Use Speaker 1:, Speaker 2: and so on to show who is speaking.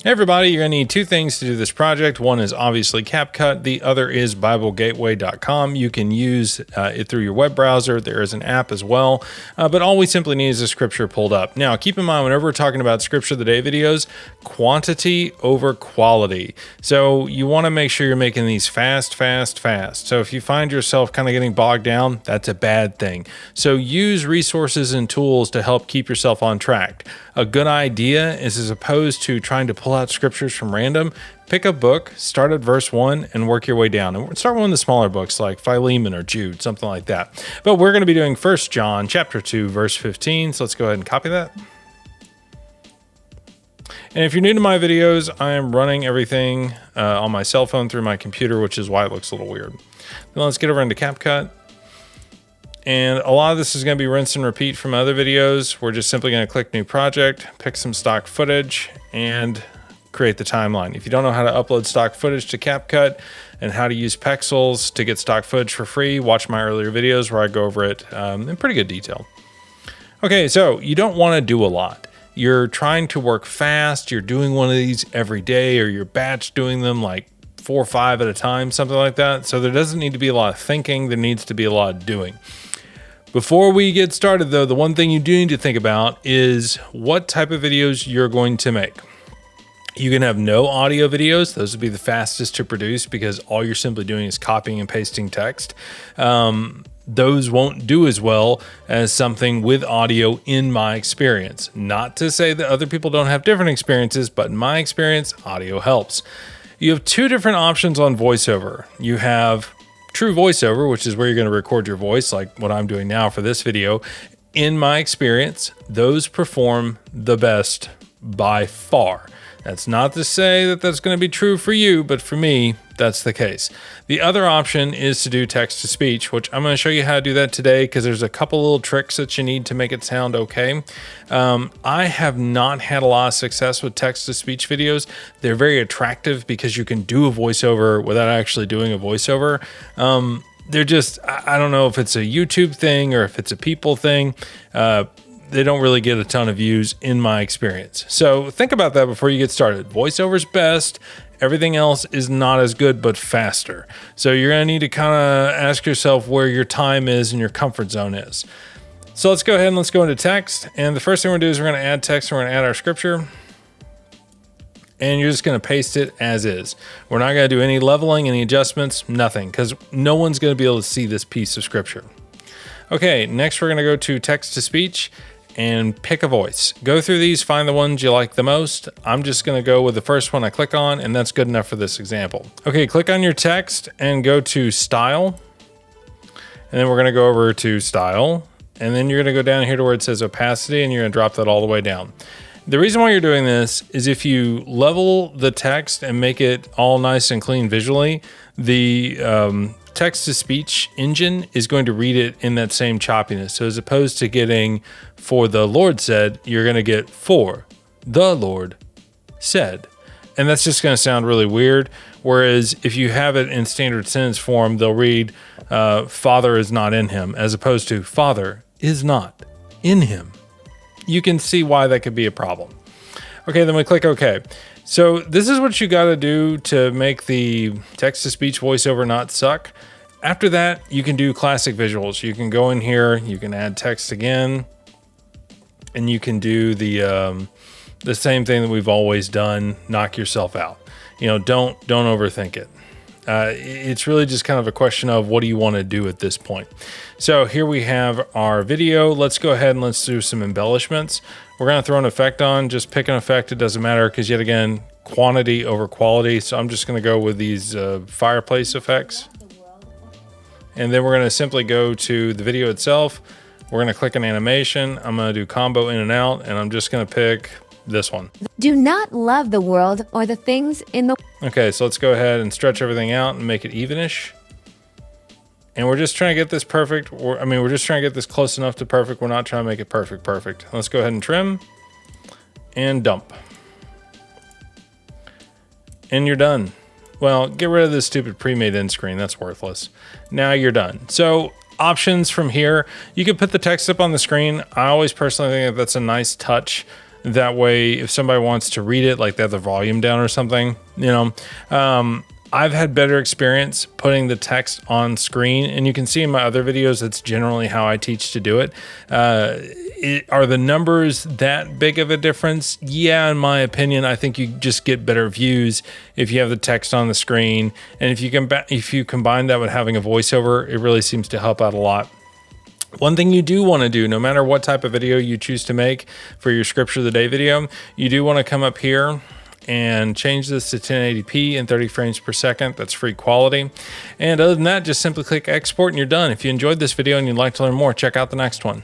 Speaker 1: Hey everybody, you're going to need two things to do this project. One is obviously CapCut. The other is BibleGateway.com. You can use it through your web browser. There is an app as well, but all we simply need is a scripture pulled up. Now, keep in mind, whenever we're talking about Scripture of the Day videos, quantity over quality. So you want to make sure you're making these fast. So if you find yourself kind of getting bogged down, that's a bad thing. So use resources and tools to help keep yourself on track. A good idea is, as opposed to trying to pull out scriptures from random, pick a book, start at verse 1 and work your way down. And start with one of the smaller books like Philemon or Jude, something like that. But we're going to be doing 1 John chapter 2, verse 15. So let's go ahead and copy that. And if you're new to my videos, I am running everything on my cell phone through my computer, which is why it looks a little weird. Now let's get over into CapCut. And a lot of this is going to be rinse and repeat from other videos. We're just simply going to click new project, pick some stock footage, and create the timeline. If you don't know how to upload stock footage to CapCut and how to use Pexels to get stock footage for free, watch my earlier videos where I go over it in pretty good detail. Okay, so you don't want to do a lot. You're trying to work fast. You're doing one of these every day, or you're batch doing them like 4 or 5 at a time, something like that. So there doesn't need to be a lot of thinking. There needs to be a lot of doing. Before we get started though, the one thing you do need to think about is what type of videos you're going to make. You can have no audio videos. Those would be the fastest to produce because all you're simply doing is copying and pasting text. Those won't do as well as something with audio in my experience. Not to say that other people don't have different experiences, but in my experience, audio helps. You have two different options on voiceover. You have true voiceover, which is where you're going to record your voice, like what I'm doing now for this video. In my experience, those perform the best by far. That's not to say that that's going to be true for you, but for me, that's the case. The other option is to do text to speech, which I'm going to show you how to do that today because there's a couple little tricks that you need to make it sound okay. I have not had a lot of success with text to speech videos. They're very attractive because you can do a voiceover without actually doing a voiceover. They're just, I don't know if it's a YouTube thing or if it's a people thing. They don't really get a ton of views in my experience. So think about that before you get started. Voiceover's best. Everything else is not as good, but faster. So you're gonna need to kind of ask yourself where your time is and your comfort zone is. So let's go ahead and let's go into text. And the first thing we're gonna do is we're gonna add text and we're gonna add our scripture. And you're just gonna paste it as is. We're not gonna do any leveling, any adjustments, nothing, because no one's gonna be able to see this piece of scripture. Okay, next we're gonna go to text to speech and pick a voice. Go through these, find the ones you like the most. I'm just gonna go with the first one I click on, and that's good enough for this example. Okay, click on your text and go to Style. And then we're gonna go over to Style. And then you're gonna go down here to where it says Opacity, and you're gonna drop that all the way down. The reason why you're doing this is if you level the text and make it all nice and clean visually, the text-to-speech engine is going to read it in that same choppiness. So as opposed to getting "for the Lord said," you're going to get "for the Lord said." And that's just going to sound really weird. Whereas if you have it in standard sentence form, they'll read "Father is not in him," as opposed to "Father is not in him." You can see why that could be a problem. Okay, then we click OK. So this is what you got to do to make the text-to-speech voiceover not suck. After that, you can do classic visuals. You can go in here, you can add text again, and you can do the same thing that we've always done, knock yourself out. You know, don't overthink it. It's really just kind of a question of what do you want to do at this point. So here we have our video. Let's go ahead and let's do some embellishments. We're going to throw an effect on. Just pick an effect. It doesn't matter because, yet again, quantity over quality. So I'm just going to go with these fireplace effects. And then we're going to simply go to the video itself. We're going to click an animation. I'm going to do combo in and out, and I'm just going to pick this one.
Speaker 2: Do not love the world or the things in the...
Speaker 1: Okay, so let's go ahead and stretch everything out and make it evenish. And we're just trying to get this perfect. We're just trying to get this close enough to perfect. We're not trying to make it perfect. Let's go ahead and trim and dump. And you're done. Well, get rid of this stupid pre-made end screen. That's worthless. Now you're done. So options from here, you can put the text up on the screen. I always personally think that that's a nice touch. That way, if somebody wants to read it, like they have the volume down or something, I've had better experience putting the text on screen, and you can see in my other videos, that's generally how I teach to do it. Are the numbers that big of a difference? Yeah, in my opinion, I think you just get better views if you have the text on the screen. And if you combine that with having a voiceover, it really seems to help out a lot. One thing you do want to do, no matter what type of video you choose to make for your Scripture of the Day video, you do want to come up here and change this to 1080p and 30 frames per second. That's free quality. And other than that, just simply click export and you're done. If you enjoyed this video and you'd like to learn more, check out the next one.